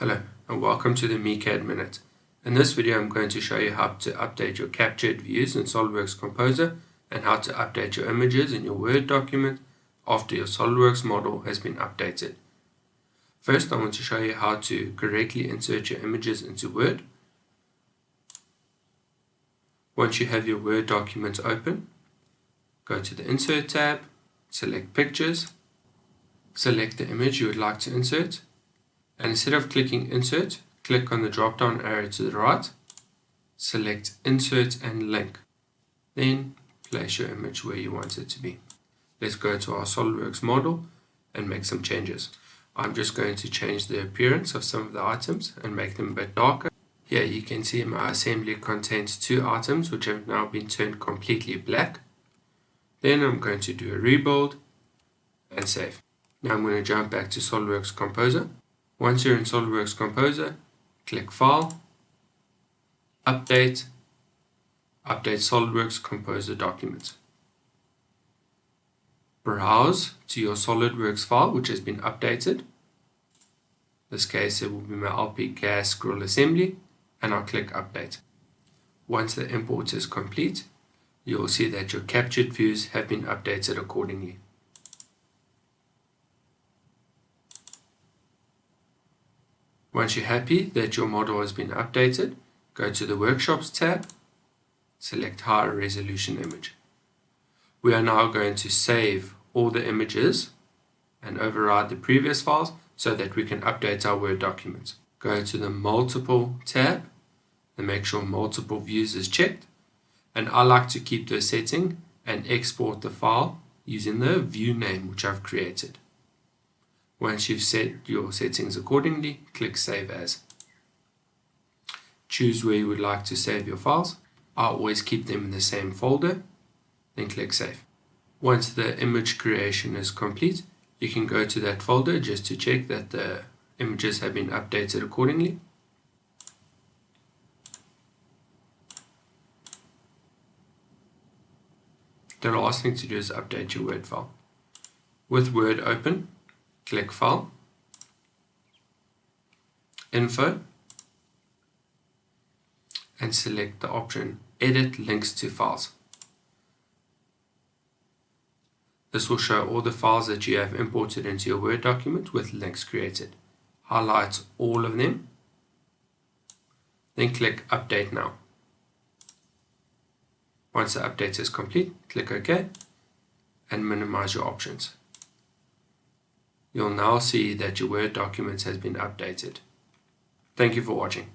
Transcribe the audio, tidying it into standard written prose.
Hello and welcome to the MeCAD Minute. In this video I'm going to show you how to update your captured views in SOLIDWORKS Composer and how to update your images in your Word document after your SOLIDWORKS model has been updated. First I want to show you how to correctly insert your images into Word. Once you have your Word document open, go to the Insert tab, select Pictures, select the image you would like to insert, and instead of clicking Insert, click on the drop down arrow to the right, select Insert and Link. Then place your image where you want it to be. Let's go to our SOLIDWORKS model and make some changes. I'm just going to change the appearance of some of the items and make them a bit darker. Here you can see my assembly contains two items which have now been turned completely black. Then I'm going to do a rebuild and save. Now I'm going to jump back to SOLIDWORKS Composer. Once you're in SOLIDWORKS Composer, click File, Update, Update SOLIDWORKS Composer Document. Browse to your SOLIDWORKS file which has been updated. In this case it will be my LP gas scroll assembly, and I'll click Update. Once the import is complete, you will see that your captured views have been updated accordingly. Once you're happy that your model has been updated, go to the Workshops tab, select High Resolution Image. We are now going to save all the images and override the previous files so that we can update our Word documents. Go to the Multiple tab and make sure Multiple Views is checked. And I like to keep the setting and export the file using the view name which I've created. Once you've set your settings accordingly, click Save As. Choose where you would like to save your files. I always keep them in the same folder, then click Save. Once the image creation is complete, you can go to that folder just to check that the images have been updated accordingly. The last thing to do is update your Word file. With Word open, click File, Info, and select the option Edit Links to Files. This will show all the files that you have imported into your Word document with links created. Highlight all of them, then click Update Now. Once the update is complete, click OK and minimize your options. You'll now see that your Word document has been updated. Thank you for watching.